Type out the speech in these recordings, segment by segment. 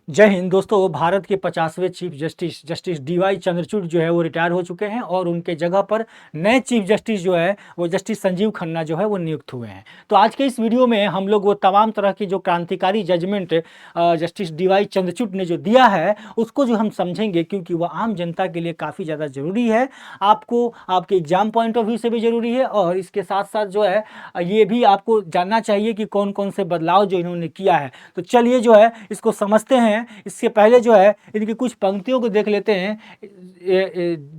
जय हिंद दोस्तों। भारत के 50वें chief justice justice DY Chandrachud जो है वो रिटायर हो चुके हैं और उनके जगह पर नए चीफ जस्टिस जो है वो जस्टिस संजीव खन्ना जो है वो नियुक्त हुए हैं। तो आज के इस वीडियो में हम लोग वो तमाम तरह की जो क्रांतिकारी जजमेंट जस्टिस डीवाई चंद्रचूड़ ने जो दिया है उसको जो हम समझेंगे, क्योंकि वह आम जनता के लिए काफ़ी ज़्यादा ज़रूरी है। आपको आपके एग्जाम पॉइंट ऑफ व्यू से भी ज़रूरी है और इसके साथ साथ जो है ये भी आपको जानना चाहिए कि कौन कौन से बदलाव जो इन्होंने किया है। तो चलिए जो है इसको समझते हैं। इससे पहले जो है इनकी कुछ पंक्तियों को देख लेते हैं।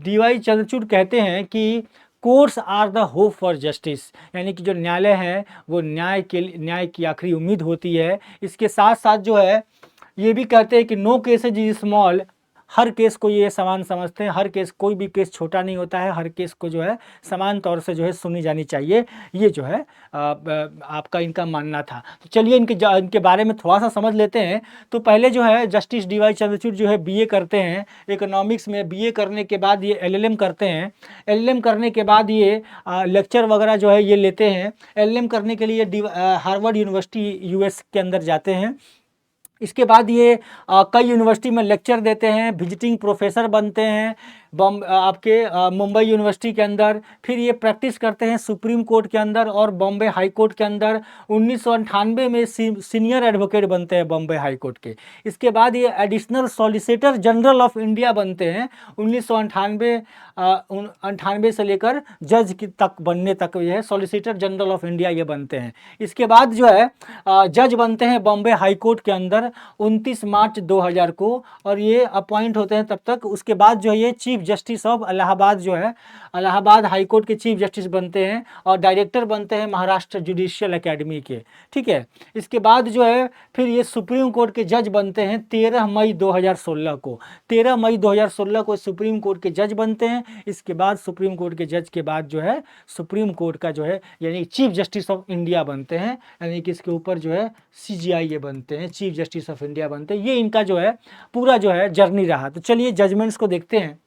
डीवाई चंद्रचूड़ कहते हैं कि courts are the hope for justice, यानी कि जो न्यायालय है वो न्याय की आखिरी उम्मीद होती है। इसके साथ साथ जो है ये भी कहते हैं कि नो केसेज इज स्मॉल, हर केस को ये समान समझते हैं। हर केस, कोई भी केस छोटा नहीं होता है, हर केस को जो है समान तौर से जो है सुनी जानी चाहिए। ये जो है आपका इनका मानना था। तो चलिए इनके बारे में थोड़ा सा समझ लेते हैं। तो पहले जो है जस्टिस डीवाई चंद्रचूड़ जो है बीए करते हैं इकोनॉमिक्स में। बीए करने के बाद ये एलएलएम करते हैं। एलएलएम करने के बाद ये लेक्चर वगैरह जो है ये लेते हैं। एलएलएम करने के लिए हार्वर्ड यूनिवर्सिटी यूएस के अंदर जाते हैं। इसके बाद ये कई यूनिवर्सिटी में लेक्चर देते हैं, विजिटिंग प्रोफेसर बनते हैं आपके मुंबई यूनिवर्सिटी के अंदर। फिर ये प्रैक्टिस करते हैं सुप्रीम कोर्ट के अंदर और बॉम्बे हाई कोर्ट के अंदर। 1998 में सीनियर एडवोकेट बनते हैं बॉम्बे हाई कोर्ट के। इसके बाद ये additional solicitor general of India बनते हैं 1998 से लेकर जज की तक बनने तक ये है सॉलिसिटर जनरल ऑफ इंडिया ये बनते हैं। इसके बाद जो है जज बनते हैं बॉम्बे हाई कोर्ट के अंदर 29 मार्च 2000 को, और ये अपॉइंट होते हैं तब तक। उसके बाद जो है ये चीफ जस्टिस ऑफ इलाहाबाद जो है इलाहाबाद हाई कोर्ट के चीफ जस्टिस बनते हैं और डायरेक्टर बनते हैं महाराष्ट्र जुडिशियल एकेडमी के। ठीक है। इसके बाद जो है फिर ये सुप्रीम कोर्ट के जज बनते हैं 13 मई 2016 को। 13 मई 2016 को सुप्रीम कोर्ट के जज बनते हैं। इसके बाद सुप्रीम कोर्ट के जज के बाद जो है सुप्रीम कोर्ट का जो है यानी चीफ जस्टिस ऑफ इंडिया बनते हैं, यानी कि इसके ऊपर जो है सीजीआई ये बनते हैं, चीफ जस्टिस ऑफ इंडिया बनते हैं। ये इनका जो है पूरा जो है जर्नी रहा। तो चलिए जजमेंट्स को देखते हैं।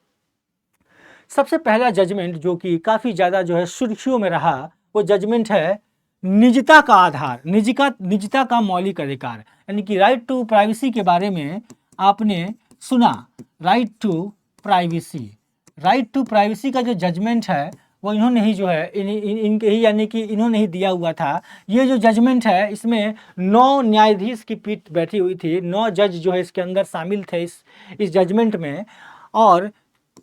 सबसे पहला जजमेंट जो कि काफ़ी ज़्यादा जो है सुर्खियों में रहा वो जजमेंट है निजता का आधार, निजता का मौलिक अधिकार, यानी कि राइट टू प्राइवेसी के बारे में आपने सुना। Right to privacy, right to privacy का जो जजमेंट है वो इन्होंने ही जो है इनके ही यानी कि इन्होंने ही दिया हुआ था। ये जो जजमेंट है इसमें 9 न्यायाधीश की पीठ बैठी हुई थी। 9 जज जो है इसके अंदर शामिल थे इस जजमेंट में। और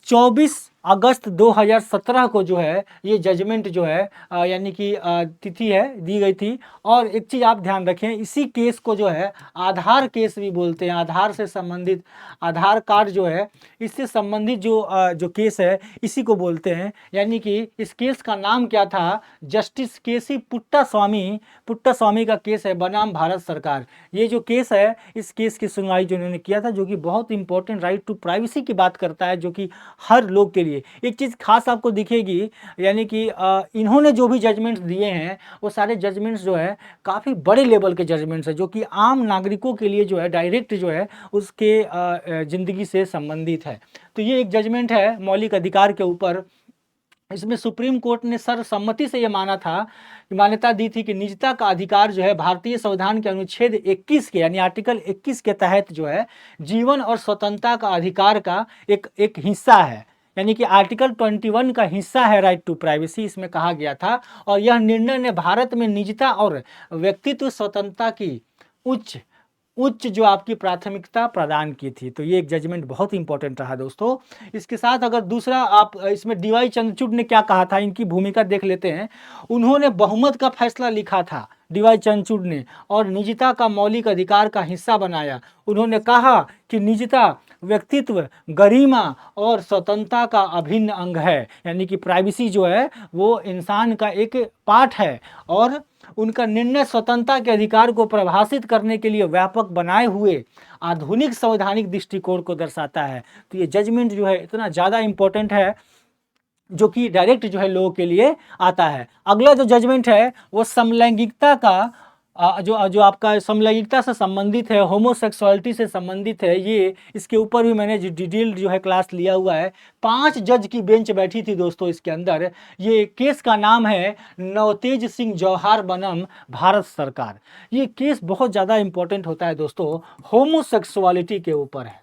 24 अगस्त 2017 को जो है ये जजमेंट जो है यानी कि तिथि है दी गई थी। और एक चीज़ आप ध्यान रखें, इसी केस को जो है आधार केस भी बोलते हैं। आधार से संबंधित, आधार कार्ड जो है इससे संबंधित जो केस है इसी को बोलते हैं। यानी कि इस केस का नाम क्या था, जस्टिस केसी पुट्टास्वामी का केस है बनाम भारत सरकार। ये जो केस है इस केस की सुनवाई जो इन्होंने किया था, जो कि बहुत इंपॉर्टेंट राइट टू प्राइवेसी की बात करता है, जो कि हर लोग के लिए एक चीज़ खास आपको दिखेगी। यानी कि इन्होंने जो भी जजमेंट्स दिए हैं वो सारे जजमेंट्स जो है काफ़ी बड़े लेवल के जजमेंट्स हैं, जो कि आम नागरिकों के लिए जो है डायरेक्ट जो है उसके ज़िंदगी से संबंधित है। तो ये एक जजमेंट है मौलिक अधिकार के ऊपर। इसमें सुप्रीम कोर्ट ने सर्वसम्मति से ये मान्यता दी थी कि निजता का अधिकार जो है भारतीय संविधान के अनुच्छेद 21 के यानी आर्टिकल 21 के तहत जो है जीवन और स्वतंत्रता का अधिकार का एक हिस्सा है। यानी कि आर्टिकल 21 का हिस्सा है राइट टू प्राइवेसी, इसमें कहा गया था। और यह निर्णय ने भारत में निजता और व्यक्तित्व स्वतंत्रता की उच्च जो आपकी प्राथमिकता प्रदान की थी। तो ये एक जजमेंट बहुत इंपॉर्टेंट रहा दोस्तों। इसके साथ अगर दूसरा आप इसमें डीवाई चंद्रचूड़ ने क्या कहा था, इनकी भूमिका देख लेते हैं। उन्होंने बहुमत का फैसला लिखा था डीवाई चंद्रचूड़ ने और निजता का मौलिक अधिकार का हिस्सा बनाया। उन्होंने कहा कि निजता, व्यक्तित्व, गरिमा और स्वतंत्रता का अभिन्न अंग है। यानी कि प्राइवेसी जो है वो इंसान का एक पार्ट है और उनका निर्णय स्वतंत्रता के अधिकार को परिभाषित करने के लिए व्यापक बनाए हुए आधुनिक संवैधानिक दृष्टिकोण को दर्शाता है। तो ये जजमेंट जो है इतना ज़्यादा इम्पोर्टेंट है जो कि डायरेक्ट जो है लोगों के लिए आता है। अगला जो जजमेंट है वो समलैंगिकता का जो जो आपका समलैंगिकता से संबंधित है, होमोसेक्सुअलिटी से संबंधित है, ये इसके ऊपर भी मैंने जो डिटेल जो है क्लास लिया हुआ है। 5 जज की बेंच बैठी थी दोस्तों इसके अंदर। ये केस का नाम है नवतेज सिंह जौहार बनम भारत सरकार। ये केस बहुत ज़्यादा इंपॉर्टेंट होता है दोस्तों, होमोसेक्सुअलिटी के ऊपर है।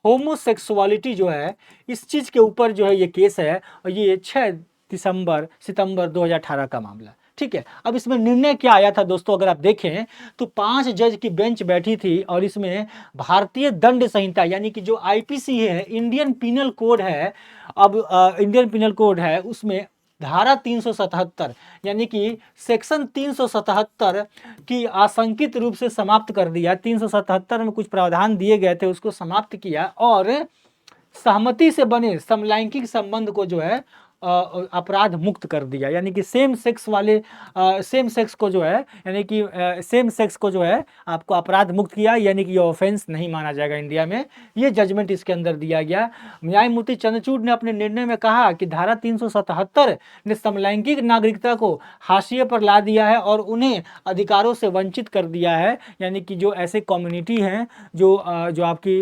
होमोसेक्सुअलिटी जो है इस चीज़ के ऊपर जो है ये केस है, और ये 6 सितंबर 2018 का मामला। ठीक है, अब इसमें निर्णय क्या आया था दोस्तों, अगर आप देखें तो 5 जज की बेंच बैठी थी, और इसमें भारतीय दंड संहिता यानी कि जो आईपीसी है, इंडियन पिनल कोड है, अब इंडियन पिनल कोड है, उसमें धारा 377 यानी कि सेक्शन 377 की आशंकित रूप से समाप्त कर दिया। 377 में कुछ प्रावधान दिए गए थे, उसको समाप्त किया, और सहमति से बने समलैंगिक संबंध को जो है अपराध मुक्त कर दिया। यानी कि सेम सेक्स वाले सेम सेक्स को जो है, यानी कि सेम सेक्स को जो है आपको अपराध मुक्त किया, यानी कि ये ऑफेंस नहीं माना जाएगा इंडिया में। ये जजमेंट इसके अंदर दिया गया। न्यायमूर्ति चंद्रचूड़ ने अपने निर्णय में कहा कि धारा 377 ने समलैंगिक नागरिकता को हाशिए पर ला दिया है और उन्हें अधिकारों से वंचित कर दिया है। यानी कि जो ऐसे कम्युनिटी हैं जो जो आपकी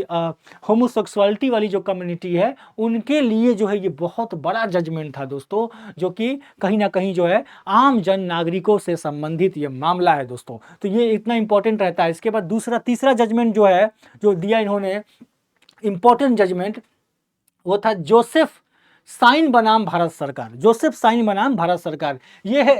होमोसेक्सुअलिटी वाली जो कम्युनिटी है, उनके लिए जो है ये बहुत बड़ा जजमेंट था दोस्तों, जो कि कहीं ना कहीं जो है आम जन नागरिकों से संबंधित ये मामला है दोस्तों। तो ये इतना इंपॉर्टेंट रहता है। इसके बाद तीसरा जजमेंट जो है जो दिया इन्होंने इंपॉर्टेंट जजमेंट, वो था जोसेफ साइन बनाम भारत सरकार। जोसेफ साइन बनाम भारत सरकार, ये है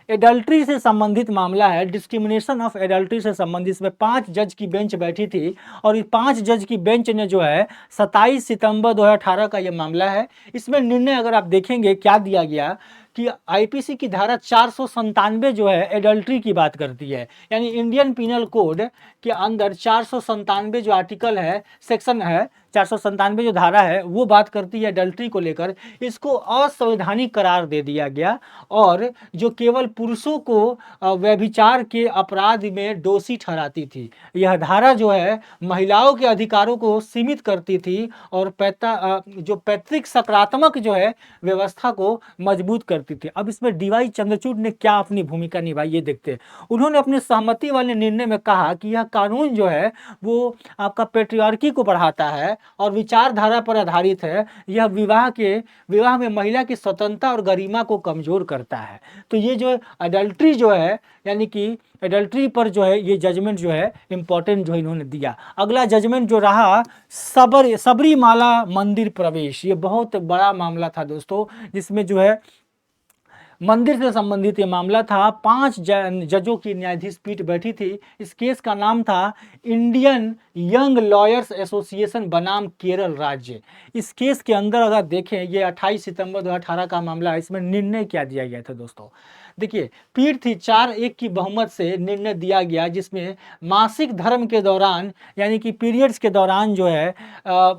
एडल्ट्री से संबंधित मामला है, डिस्क्रिमिनेशन ऑफ एडल्ट्री से संबंधित। इसमें 5 जज की बेंच बैठी थी, और इस 5 जज की बेंच ने जो है 27 सितंबर 2018 का ये मामला है। इसमें निर्णय अगर आप देखेंगे क्या दिया गया कि आईपीसी की धारा 497 जो है एडल्ट्री की बात करती है। यानी इंडियन पिनल कोड के अंदर 497 जो आर्टिकल है, सेक्शन है, 497 जो धारा है, वो बात करती है एडल्ट्री को लेकर। इसको असंवैधानिक करार दे दिया गया, और जो केवल पुरुषों को व्यभिचार के अपराध में दोषी ठहराती थी। यह धारा जो है महिलाओं के अधिकारों को सीमित करती थी, और जो पैतृक सकारात्मक जो है व्यवस्था को मजबूत करती थी। अब इसमें डीवाई चंद्रचूड़ ने क्या अपनी भूमिका निभाई, ये देखते हैं। उन्होंने अपने सहमति वाले निर्णय में कहा कि यह कानून जो है वो आपका पेट्रियार्की को बढ़ाता है और विचारधारा पर आधारित है। यह विवाह में महिला की स्वतंत्रता और गरिमा को कमजोर करता है। तो ये जो अडल्ट्री जो है, यानी कि एडल्ट्री पर जो है ये जजमेंट जो है इंपॉर्टेंट जो इन्होंने दिया। अगला जजमेंट जो रहा सबरीमाला मंदिर प्रवेश, ये बहुत बड़ा मामला था दोस्तों, जिसमें जो है मंदिर से संबंधित ये मामला था। 5 जजों की न्यायाधीश पीठ बैठी थी। इस केस का नाम था इंडियन यंग लॉयर्स एसोसिएशन बनाम केरल राज्य। इस केस के अंदर अगर देखें, ये 28 सितंबर 2018 का मामला है। इसमें निर्णय क्या दिया गया था दोस्तों, देखिए, पीठ थी 4-1 की बहुमत से निर्णय दिया गया, जिसमें मासिक धर्म के दौरान यानी कि पीरियड्स के दौरान जो है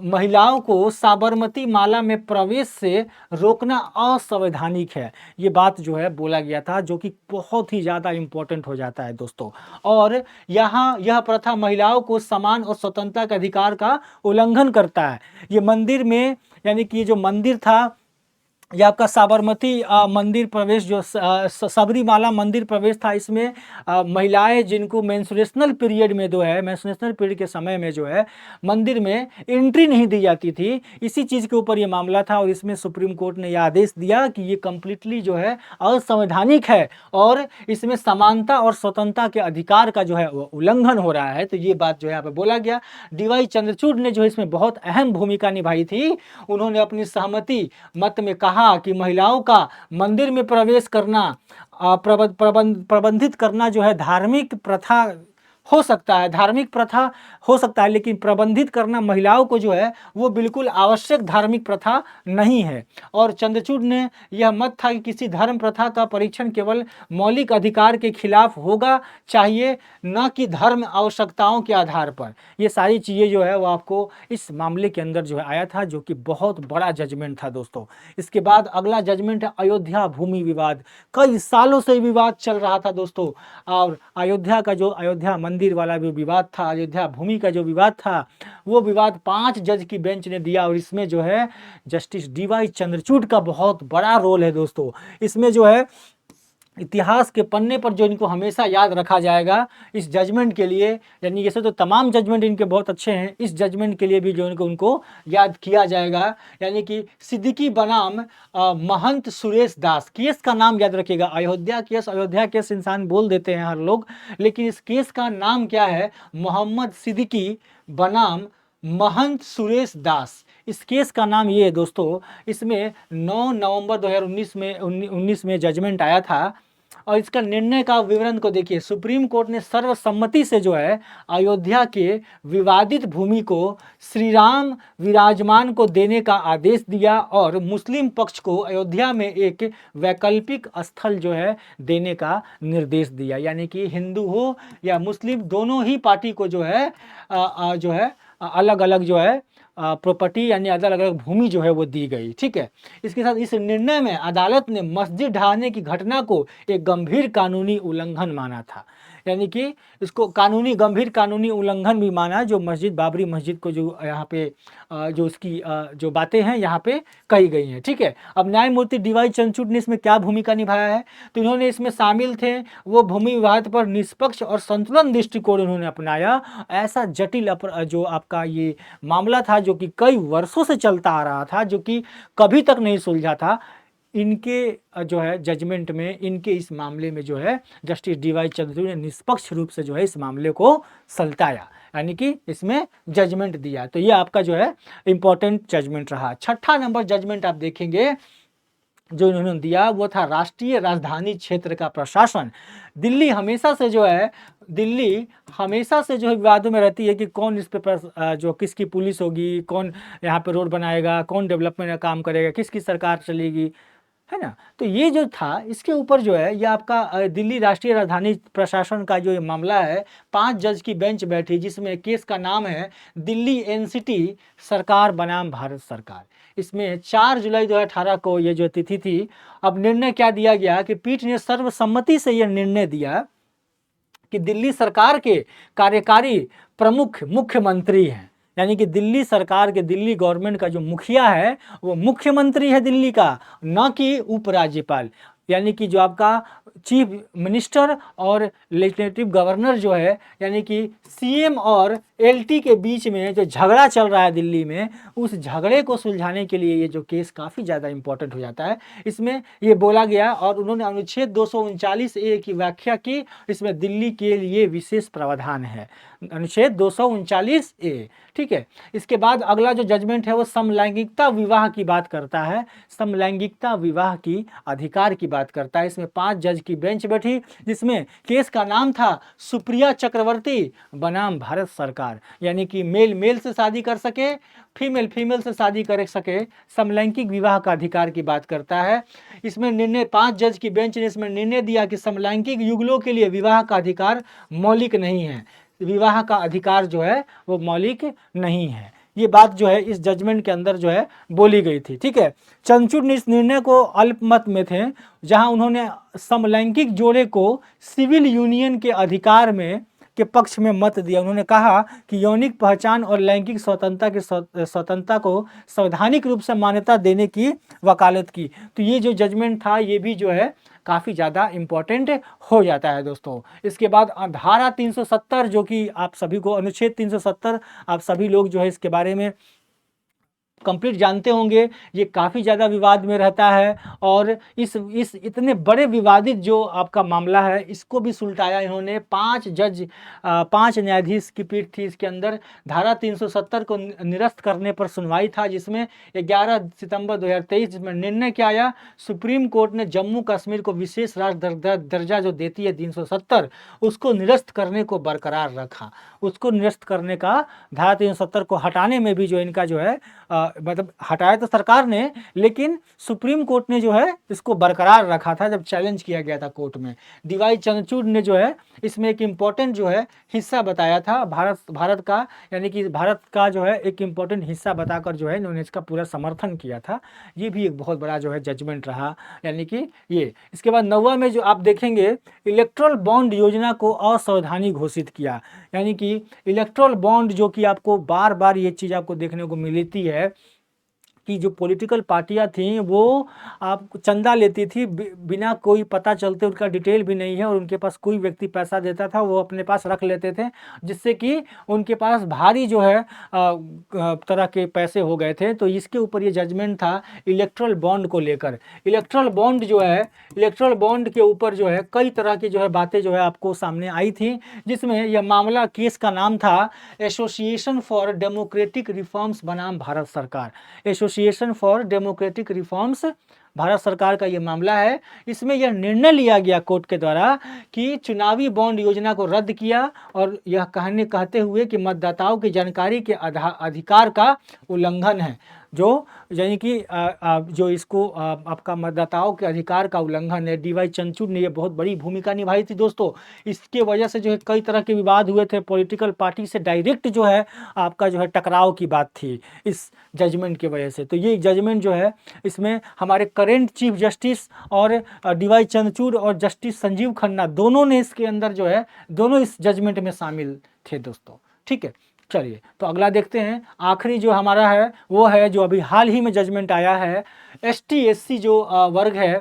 महिलाओं को साबरमती माला में प्रवेश से रोकना असंवैधानिक है। ये बात जो है बोला गया था, जो कि बहुत ही ज़्यादा इम्पोर्टेंट हो जाता है दोस्तों। और यहाँ यह प्रथा महिलाओं को समान और स्वतंत्रता के अधिकार का उल्लंघन करता है। ये मंदिर में, यानी कि जो मंदिर था, यह आपका साबरमती मंदिर प्रवेश, जो सबरीमाला मंदिर प्रवेश था, इसमें महिलाएं जिनको मेंस्ट्रुएशनल पीरियड में जो है, मेंस्ट्रुएशनल पीरियड के समय में जो है मंदिर में एंट्री नहीं दी जाती थी। इसी चीज़ के ऊपर ये मामला था, और इसमें सुप्रीम कोर्ट ने यह आदेश दिया कि ये कंप्लीटली जो है असंवैधानिक है, और इसमें समानता और स्वतंत्रता के अधिकार का जो है उल्लंघन हो रहा है। तो ये बात जो है यहाँ पर बोला गया। डीवाई चंद्रचूड़ ने जो इसमें बहुत अहम भूमिका निभाई थी। उन्होंने अपनी सहमति मत में कहा कि महिलाओं का मंदिर में प्रवेश करना प्रबंधित करना जो है धार्मिक प्रथा हो सकता है, लेकिन प्रबंधित करना महिलाओं को जो है वो बिल्कुल आवश्यक धार्मिक प्रथा नहीं है। और चंद्रचूड़ ने यह मत था कि किसी धर्म प्रथा का परीक्षण केवल मौलिक अधिकार के खिलाफ होगा चाहिए, न कि धर्म आवश्यकताओं के आधार पर। ये सारी चीज़ें जो है वो आपको इस मामले के अंदर जो है आया था, जो कि बहुत बड़ा जजमेंट था दोस्तों। इसके बाद अगला जजमेंट है अयोध्या भूमि विवाद। कई सालों से विवाद चल रहा था दोस्तों, और अयोध्या मंदिर वाला जो विवाद था, अयोध्या भूमि का जो विवाद था, वो विवाद 5 जज की बेंच ने दिया। और इसमें जो है जस्टिस डीवाई चंद्रचूड़ का बहुत बड़ा रोल है दोस्तों। इसमें जो है इतिहास के पन्ने पर जो इनको हमेशा याद रखा जाएगा इस जजमेंट के लिए, यानी जैसे तो तमाम जजमेंट इनके बहुत अच्छे हैं, इस जजमेंट के लिए भी जो उनको याद किया जाएगा, यानी कि सिद्दीकी बनाम महंत सुरेश दास। केस का नाम याद रखिएगा, अयोध्या केस इंसान बोल देते हैं हर लोग, लेकिन इस केस का नाम क्या है, मोहम्मद सिद्दीकी बनाम महंत सुरेश दास। इस केस का नाम ये है दोस्तों। इसमें 9 नवंबर 2019 में 19 में जजमेंट आया था, और इसका निर्णय का विवरण को देखिए। सुप्रीम कोर्ट ने सर्वसम्मति से जो है अयोध्या के विवादित भूमि को श्री राम विराजमान को देने का आदेश दिया, और मुस्लिम पक्ष को अयोध्या में एक वैकल्पिक स्थल जो है देने का निर्देश दिया। यानी कि हिंदू हो या मुस्लिम, दोनों ही पार्टी को जो है अलग अलग जो है प्रॉपर्टी, यानी अलग अलग भूमि जो है वो दी गई। ठीक है, इसके साथ इस निर्णय में अदालत ने मस्जिद ढहाने की घटना को एक गंभीर कानूनी उल्लंघन माना था। यानी कि इसको गंभीर कानूनी उल्लंघन भी माना, जो मस्जिद, बाबरी मस्जिद को जो यहाँ पे जो उसकी जो बातें हैं यहाँ पे कही गई हैं। ठीक है, अब न्यायमूर्ति डीवाई चंद्रचूड़ ने इसमें क्या भूमिका निभाया है, तो इन्होंने इसमें शामिल थे वो भूमि विवाद पर निष्पक्ष और संतुलन दृष्टिकोण इन्होंने अपनाया। ऐसा जटिल जो आपका ये मामला था, जो कि कई वर्षों से चलता आ रहा था, जो कि कभी तक नहीं सुलझा था, इनके जो है जजमेंट में, इनके इस मामले में जो है जस्टिस डीवाई चंद्रचूड़ ने निष्पक्ष रूप से जो है इस मामले को सलटाया, यानी कि इसमें जजमेंट दिया। तो ये आपका जो है इंपॉर्टेंट जजमेंट रहा। छठा नंबर जजमेंट आप देखेंगे जो इन्होंने दिया वो था राष्ट्रीय राजधानी क्षेत्र का प्रशासन। दिल्ली हमेशा से जो है विवादों में रहती है कि कौन इस पे जो किसकी पुलिस होगी, कौन यहाँ पे रोड बनाएगा, कौन डेवलपमेंट का काम करेगा, किसकी सरकार चलेगी, है ना। तो ये जो था, इसके ऊपर जो है ये आपका दिल्ली राष्ट्रीय राजधानी प्रशासन का जो ये मामला है, 5 जज की बेंच बैठी, जिसमें केस का नाम है दिल्ली एनसीटी सरकार बनाम भारत सरकार। इसमें 4 जुलाई 2018 को ये जो तिथि थी। अब निर्णय क्या दिया गया कि पीठ ने सर्वसम्मति से यह निर्णय दिया कि दिल्ली सरकार के कार्यकारी प्रमुख मुख्यमंत्री हैं, यानी कि दिल्ली सरकार के, दिल्ली गवर्नमेंट का जो मुखिया है वो मुख्यमंत्री है दिल्ली का, न कि उपराज्यपाल। यानी कि जो आपका चीफ मिनिस्टर और लेजिस्लेटिव गवर्नर जो है, यानी कि सीएम और एलटी के बीच में जो झगड़ा चल रहा है दिल्ली में, उस झगड़े को सुलझाने के लिए ये जो केस काफ़ी ज़्यादा इंपॉर्टेंट हो जाता है। इसमें ये बोला गया, और उन्होंने अनुच्छेद 239A की व्याख्या की। इसमें दिल्ली के लिए विशेष प्रावधान है, अनुच्छेद 239A। ठीक है, इसके बाद अगला जो जजमेंट है वो समलैंगिकता विवाह की बात करता है, समलैंगिकता विवाह की अधिकार की बात करता है। इसमें 5 जज की बेंच बैठी, जिसमें केस का नाम था सुप्रिया चक्रवर्ती बनाम भारत सरकार। यानी कि मेल मेल से शादी कर सके, फीमेल फीमेल से शादी कर सके, समलैंगिक विवाह का अधिकार की बात करता है। इसमें निर्णय 5 जज की बेंच ने इसमें निर्णय दिया कि समलैंगिक युगलों के लिए विवाह का अधिकार मौलिक नहीं है, विवाह का अधिकार जो है वो मौलिक नहीं है। ये बात जो है इस जजमेंट के अंदर जो है बोली गई थी। ठीक है, चंद्रचूड़ ने इस निर्णय को अल्पमत में थे, जहां उन्होंने समलैंगिक जोड़े को सिविल यूनियन के अधिकार में के पक्ष में मत दिया। उन्होंने कहा कि यौनिक पहचान और लैंगिक स्वतंत्रता को संवैधानिक रूप से मान्यता देने की वकालत की। तो ये जो जजमेंट था ये भी जो है काफ़ी ज़्यादा इम्पॉर्टेंट हो जाता है दोस्तों। इसके बाद धारा 370, जो कि आप सभी को, अनुच्छेद 370, आप सभी लोग जो है इसके बारे में कंप्लीट जानते होंगे। ये काफ़ी ज़्यादा विवाद में रहता है, और इस इतने बड़े विवादित जो आपका मामला है, इसको भी सुलटाया इन्होंने। 5 न्यायाधीश की पीठ थी इसके अंदर। धारा 370 को निरस्त करने पर सुनवाई था, जिसमें 11 सितंबर 2023 जिसमें निर्णय क्या आया, सुप्रीम कोर्ट ने जम्मू कश्मीर को विशेष राज्य दर्जा जो देती है 370, उसको निरस्त करने को बरकरार रखा। उसको निरस्त करने का, धारा 370 को हटाने में भी जो इनका जो है मतलब हटाया तो सरकार ने, लेकिन सुप्रीम कोर्ट ने जो है इसको बरकरार रखा था जब चैलेंज किया गया था कोर्ट में। डीवाई चंद्रचूड़ ने जो है इसमें एक इम्पॉर्टेंट जो है हिस्सा बताया था भारत का, यानी कि भारत का जो है एक इम्पॉर्टेंट हिस्सा बताकर जो है इन्होंने इसका पूरा समर्थन किया था। ये भी एक बहुत बड़ा जो है जजमेंट रहा, यानी कि ये। इसके बाद 9वां में जो आप देखेंगे, इलेक्ट्रल बॉन्ड योजना को असंवैधानिक घोषित किया। यानी कि इलेक्ट्रल बॉन्ड जो कि आपको बार बार ये चीज़ आपको देखने को मिलती है कि जो पॉलिटिकल पार्टियां थीं वो आप चंदा लेती थी बिना कोई पता चलते, उनका डिटेल भी नहीं है और उनके पास कोई व्यक्ति पैसा देता था वो अपने पास रख लेते थे, जिससे कि उनके पास भारी जो है तरह के पैसे हो गए थे। तो इसके ऊपर ये जजमेंट था इलेक्ट्रल बॉन्ड को लेकर। इलेक्ट्रल बॉन्ड जो है, इलेक्ट्रल बॉन्ड के ऊपर जो है कई तरह की जो है बातें जो है आपको सामने आई थी, जिसमें यह मामला केस का नाम था एसोसिएशन फॉर डेमोक्रेटिक रिफॉर्म्स बनाम भारत सरकार। Association for democratic reforms Bharat सरकार का ये मामला है। इसमें यह निर्णय लिया गया कोर्ट के द्वारा कि चुनावी बॉन्ड योजना को रद्द किया और यह कहते हुए कि मतदाताओं की जानकारी के अधिकार का उल्लंघन है, जो यानी कि जो इसको आपका मतदाताओं के अधिकार का उल्लंघन है। DY चंद्रचूड़ ने यह बहुत बड़ी भूमिका निभाई थी दोस्तों। इसके वजह से जो है कई तरह के विवाद हुए थे, पॉलिटिकल पार्टी से डायरेक्ट जो है आपका जो है टकराव की बात थी इस जजमेंट की वजह से। तो ये जजमेंट जो है इसमें हमारे करेंट चीफ जस्टिस और DY चंद्रचूड़ और जस्टिस संजीव खन्ना दोनों ने इसके अंदर जो है दोनों इस जजमेंट में शामिल थे दोस्तों। ठीक है, चलिए तो अगला देखते हैं। आखिरी जो हमारा है वो है जो अभी हाल ही में जजमेंट आया है, ST SC जो वर्ग है,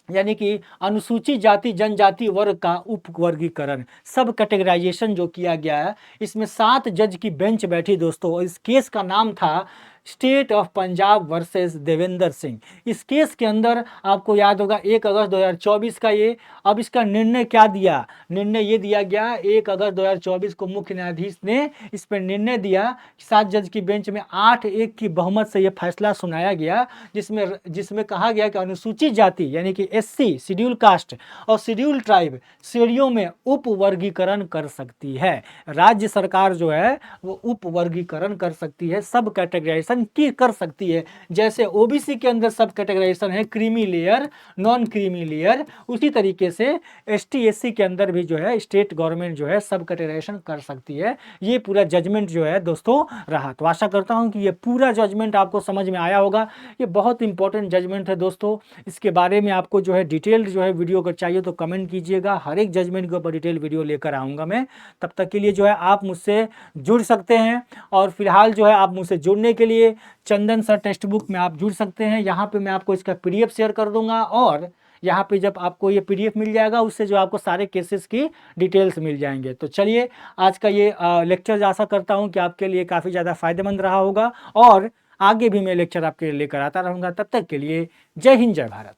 यानी कि अनुसूचित जाति जनजाति वर्ग का उपवर्गीकरण, सब कैटेगराइजेशन जो किया गया है, इसमें 7 जज की बेंच बैठी दोस्तों। इस केस का नाम था state of Punjab versus Devendra Singh. इस केस के अंदर आपको याद होगा 1 अगस्त 2024 का ये। अब इसका निर्णय क्या दिया? निर्णय ये दिया गया 1 अगस्त 2024 को मुख्य न्यायाधीश ने इस पर निर्णय दिया, 7 जज की बेंच में 8-1 की बहुमत से यह फैसला सुनाया गया, जिसमें कहा गया कि अनुसूचित जाति यानी कि SC शेड्यूल कास्ट और शेड्यूल ट्राइब श्रेणियों में उप वर्गीकरण कर सकती है। राज्य सरकार जो है वो उप वर्गीकरण कर सकती है, सब कैटेगराइजेशन की कर सकती है। जैसे OBC के अंदर सब कैटेगराइजेशन है, creamy layer, non creamy layer, उसी तरीके से ST SC के अंदर भी जो है स्टेट गवर्नमेंट जो है सब कैटेगराइजेशन कर सकती है। ये पूरा जजमेंट जो है दोस्तों रहा। तो आशा करता हूं कि ये पूरा जजमेंट आपको समझ में आया होगा। ये बहुत इंपॉर्टेंट जजमेंट है दोस्तों। इसके बारे में आपको जो है डिटेल्ड जो है वीडियो अगर चाहिए तो कमेंट कीजिएगा, हर एक जजमेंट के ऊपर डिटेल वीडियो लेकर आऊँगा मैं। तब तक के लिए जो है आप मुझसे जुड़ सकते हैं, और फिलहाल जो है आप मुझसे जुड़ने के लिए चंदन सर टेक्स्ट बुक में आप जुड़ सकते हैं। यहाँ पे मैं आपको इसका PDF शेयर कर दूंगा, और यहाँ पे जब आपको ये PDF मिल जाएगा उससे जो आपको सारे केसेस की डिटेल्स मिल जाएंगे। तो चलिए आज का ये लेक्चर आशा करता हूँ कि आपके लिए काफ़ी ज़्यादा फायदेमंद रहा होगा, और आगे भी मैं लेक्चर आपके लिए लेकर आता रहूँगा। तब तक के लिए जय हिंद, जय भारत।